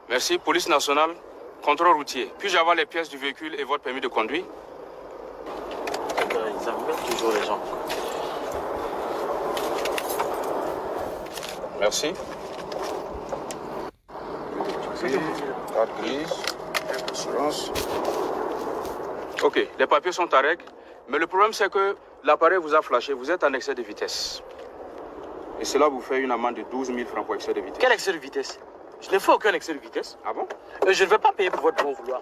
Merci. Police nationale, contrôle routier. Puis-je avoir les pièces du véhicule et votre permis de conduire? Ils embêtent toujours les gens. Merci. Carte grise, assurance. Ok, les papiers sont à règle, mais le problème c'est que l'appareil vous a flashé, vous êtes en excès de vitesse. Et cela vous fait une amende de 12 000 francs pour excès de vitesse. Quel excès de vitesse? Je n'ai fait aucun excès de vitesse. Ah bon? Je ne vais pas payer pour votre bon vouloir.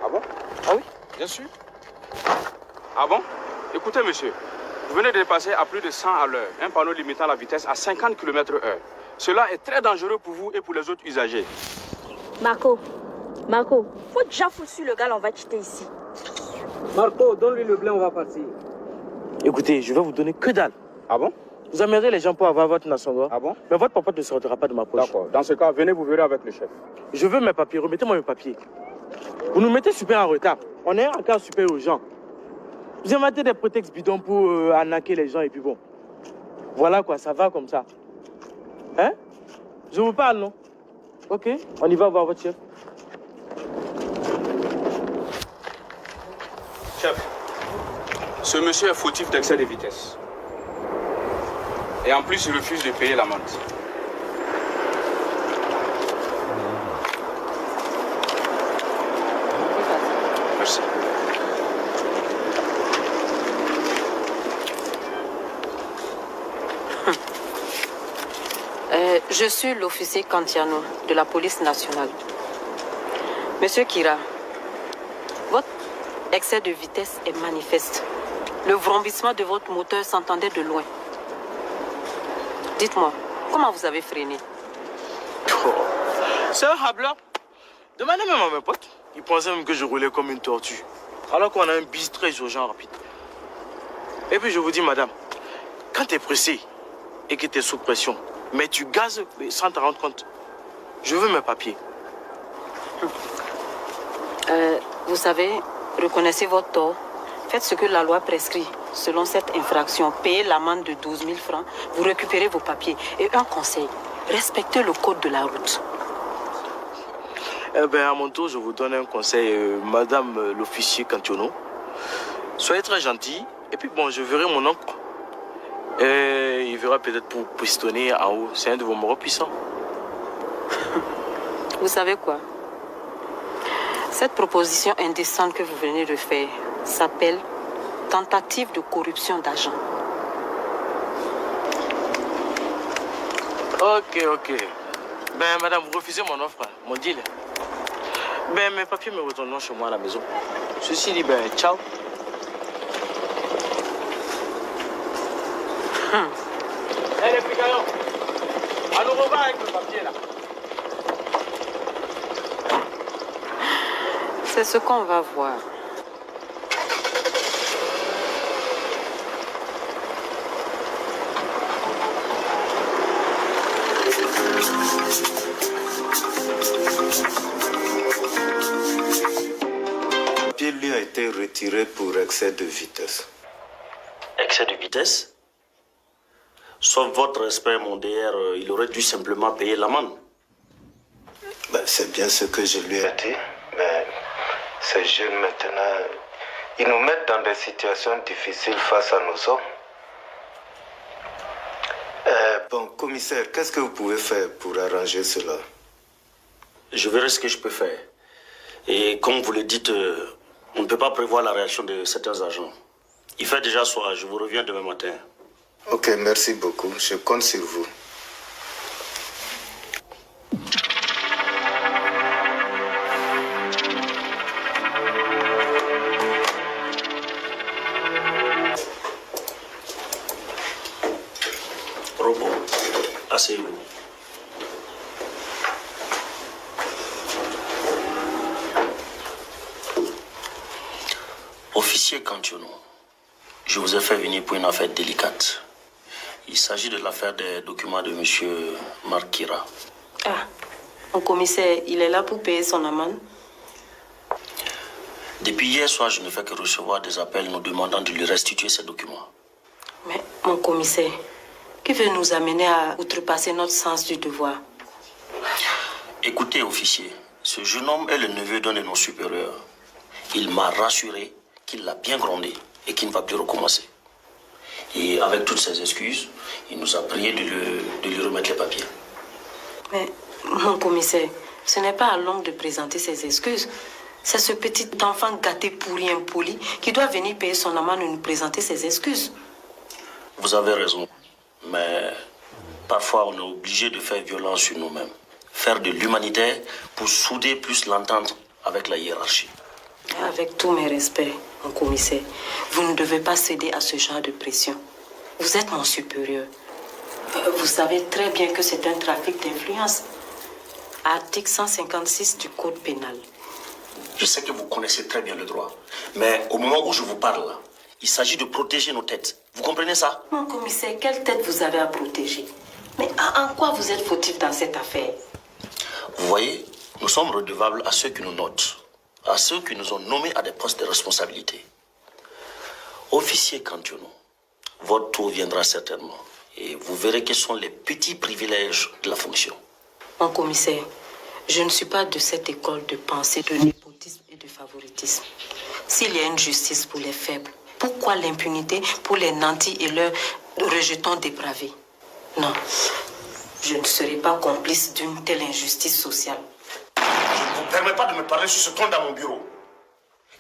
Ah bon? Ah oui? Bien sûr. Ah bon? Écoutez monsieur, vous venez de dépasser à plus de 100 à l'heure, un panneau limitant la vitesse à 50 km/h. Cela est très dangereux pour vous et pour les autres usagers. Marco, faut déjà foutre sur le gars, on va quitter ici. Marco, donne-lui le blé, on va partir. Écoutez, je vais vous donner que dalle. Ah bon? Vous emmerdez les gens pour avoir votre nation. Ah bon? Mais votre papa ne sortira pas de ma poche. D'accord. Dans ce cas, venez vous verrez avec le chef. Je veux mes papiers, remettez-moi mes papiers. Vous nous mettez super en retard. On est encore super urgent. Vous inventez des prétextes bidons pour arnaquer les gens et puis bon. Voilà quoi, ça va comme ça. Hein? Je vous parle, non? Ok, on y va voir votre chef. Chef, ce monsieur est fautif d'excès de vitesse. Et en plus, il refuse de payer l'amende. Merci. Je suis l'officier Kantiano de la police nationale. Monsieur Kira, votre excès de vitesse est manifeste. Le vrombissement de votre moteur s'entendait de loin. Dites-moi, comment vous avez freiné? Oh, c'est un hableur. Demandez même à mes potes. Ils pensaient même que je roulais comme une tortue. Alors qu'on a un bis très urgent rapide. Et puis je vous dis, madame, quand tu es pressé et que tu es sous pression, mais tu gazes sans te rendre compte, je veux mes papiers. Vous savez, reconnaissez votre tort. Faites ce que la loi prescrit. Selon cette infraction, payez l'amende de 12 000 francs, vous récupérez vos papiers. Et un conseil, respectez le code de la route. Eh bien, à mon tour, je vous donne un conseil, madame l'officier Cantiono. Soyez très gentil. Et puis, bon, je verrai mon oncle. Et il verra peut-être pour pistonner en haut. C'est un de vos morts puissants. Vous savez quoi? Cette proposition indécente que vous venez de faire s'appelle tentative de corruption d'agent. Ok. Ben, madame, vous refusez mon offre, mon deal. Ben, mes papiers me retourneront chez moi à la maison. Ceci dit, ben, ciao. Eh, les Picaillons, à nous revoir avec le papier, là. C'est ce qu'on va voir. Le papier lui a été retiré pour excès de vitesse. Excès de vitesse? Sauf votre respect, mon DR, il aurait dû simplement payer l'amende. Ben, c'est bien ce que je lui ai dit. Mais ces jeunes maintenant, ils nous mettent dans des situations difficiles face à nos hommes. Bon, commissaire, qu'est-ce que vous pouvez faire pour arranger cela? Je verrai ce que je peux faire. Et comme vous le dites, on ne peut pas prévoir la réaction de certains agents. Il fait déjà soir, je vous reviens demain matin. Ok, merci beaucoup. Je compte sur vous. Robot, asseyez-vous. Officier Cantiono, je vous ai fait venir pour une affaire délicate. Il s'agit de l'affaire des documents de M. Marc Kira. Ah, mon commissaire, il est là pour payer son amende? Depuis hier soir, je ne fais que recevoir des appels nous demandant de lui restituer ces documents. Mais, mon commissaire, qui veut nous amener à outrepasser notre sens du devoir? Écoutez, officier, ce jeune homme est le neveu d'un de nos supérieurs. Il m'a rassuré qu'il l'a bien grondé et qu'il ne va plus recommencer. Et avec toutes ses excuses, il nous a prié de lui remettre les papiers. Mais, mon commissaire, ce n'est pas à l'homme de présenter ses excuses. C'est ce petit enfant gâté pourri impoli qui doit venir payer son amende et nous présenter ses excuses. Vous avez raison, mais parfois on est obligé de faire violence sur nous-mêmes. Faire de l'humanitaire pour souder plus l'entente avec la hiérarchie. Avec tous mes respects, mon commissaire, vous ne devez pas céder à ce genre de pression. Vous êtes mon supérieur. Vous savez très bien que c'est un trafic d'influence. Article 156 du Code pénal. Je sais que vous connaissez très bien le droit, mais au moment où je vous parle, il s'agit de protéger nos têtes. Vous comprenez ça? Mon commissaire, quelle tête vous avez à protéger? Mais en quoi vous êtes fautif dans cette affaire? Vous voyez, nous sommes redevables à ceux qui nous notent, à ceux qui nous ont nommés à des postes de responsabilité. Officier Cantiono, votre tour viendra certainement et vous verrez quels sont les petits privilèges de la fonction. Mon commissaire, je ne suis pas de cette école de pensée de népotisme et de favoritisme. S'il y a une justice pour les faibles, pourquoi l'impunité pour les nantis et leurs rejetons dépravés? Non, je ne serai pas complice d'une telle injustice sociale. Je ne vous permets pas de me parler sur ce ton dans mon bureau.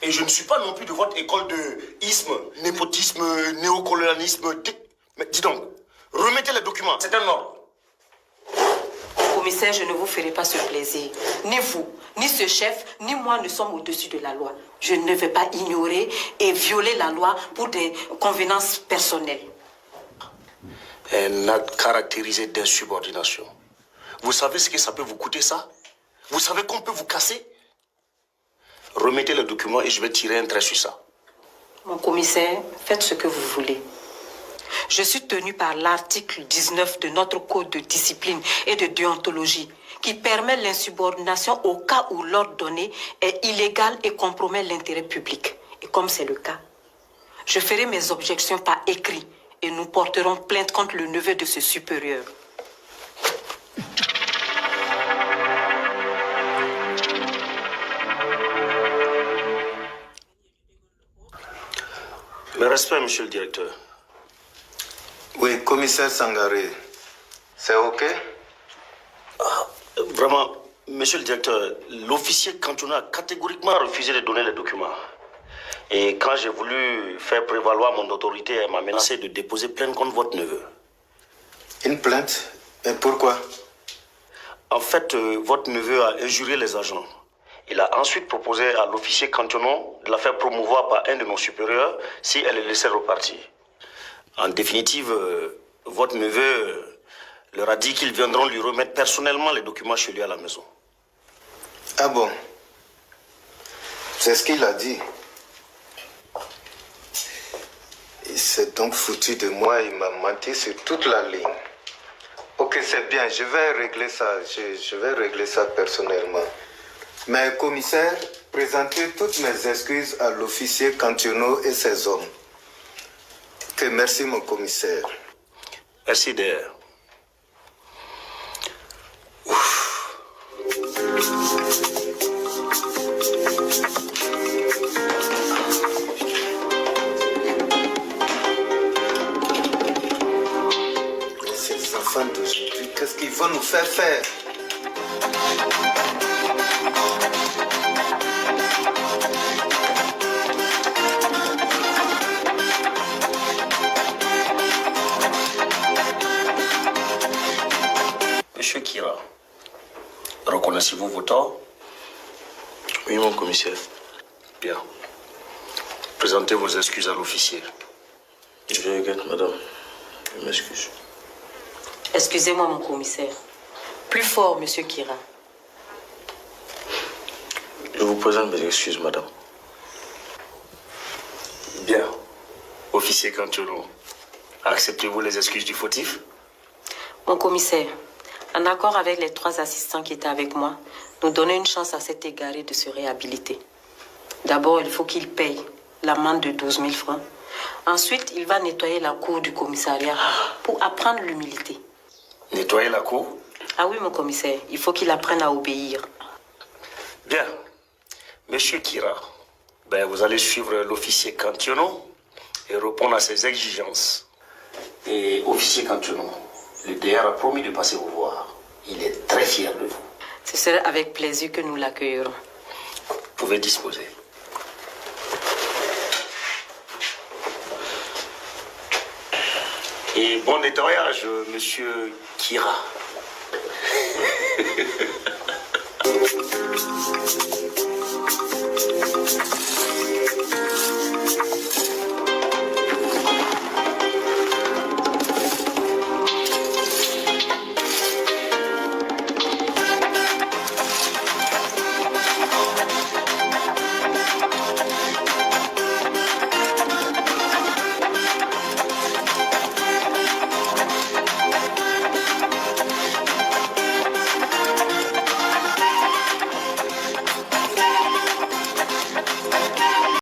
Et je ne suis pas non plus de votre école de isme, népotisme, néocolonialisme. Mais dis donc, remettez les documents, c'est un ordre. Commissaire, je ne vous ferai pas ce plaisir. Ni vous, ni ce chef, ni moi ne sommes au-dessus de la loi. Je ne vais pas ignorer et violer la loi pour des convenances personnelles. Un acte caractérisé d'insubordination. Vous savez ce que ça peut vous coûter, ça? Vous savez qu'on peut vous casser? Remettez le document et je vais tirer un trait sur ça. Mon commissaire, faites ce que vous voulez. Je suis tenu par l'article 19 de notre code de discipline et de déontologie qui permet l'insubordination au cas où l'ordre donné est illégal et compromet l'intérêt public. Et comme c'est le cas, je ferai mes objections par écrit et nous porterons plainte contre le neveu de ce supérieur. Mes respects, monsieur le directeur. Oui, commissaire Sangaré, c'est OK? Vraiment, monsieur le directeur, l'officier Cantiono a catégoriquement refusé de donner les documents. Et quand j'ai voulu faire prévaloir mon autorité, elle m'a menacé de déposer plainte contre votre neveu. Une plainte? Et pourquoi? En fait, votre neveu a injurié les agents. Il a ensuite proposé à l'officier Cantiono de la faire promouvoir par un de nos supérieurs si elle le laissait repartir. En définitive, votre neveu leur a dit qu'ils viendront lui remettre personnellement les documents chez lui à la maison. Ah bon? C'est ce qu'il a dit. Il s'est donc foutu de moi, il m'a menti sur toute la ligne. Ok, c'est bien, je vais régler ça, je vais régler ça personnellement. Mais commissaire, présentez toutes mes excuses à l'officier Cantiono et ses hommes. Que merci mon commissaire. Merci d'ailleurs. Ces enfants d'aujourd'hui, qu'est-ce qu'ils vont nous faire faire? Monsieur Kira, reconnaissez-vous vos torts? Oui, mon commissaire. Bien. Présentez vos excuses à l'officier. Je regrette, madame. Je m'excuse. Excusez-moi, mon commissaire. Plus fort, monsieur Kira. Je vous présente mes excuses, madame. Bien. Officier Cantiono, acceptez-vous les excuses du fautif? Mon commissaire, en accord avec les 3 assistants qui étaient avec moi, nous donnons une chance à cet égaré de se réhabiliter. D'abord, il faut qu'il paye l'amende de 12 000 francs. Ensuite, il va nettoyer la cour du commissariat pour apprendre l'humilité. Nettoyer la cour? Ah oui, mon commissaire, il faut qu'il apprenne à obéir. Bien. Monsieur Kira, vous allez suivre l'officier Cantiono et répondre à ses exigences. Et officier Cantiono, le DR a promis de passer vous voir. Il est très fier de vous. Ce serait avec plaisir que nous l'accueillerons. Vous pouvez disposer. Et bon nettoyage, monsieur Kira.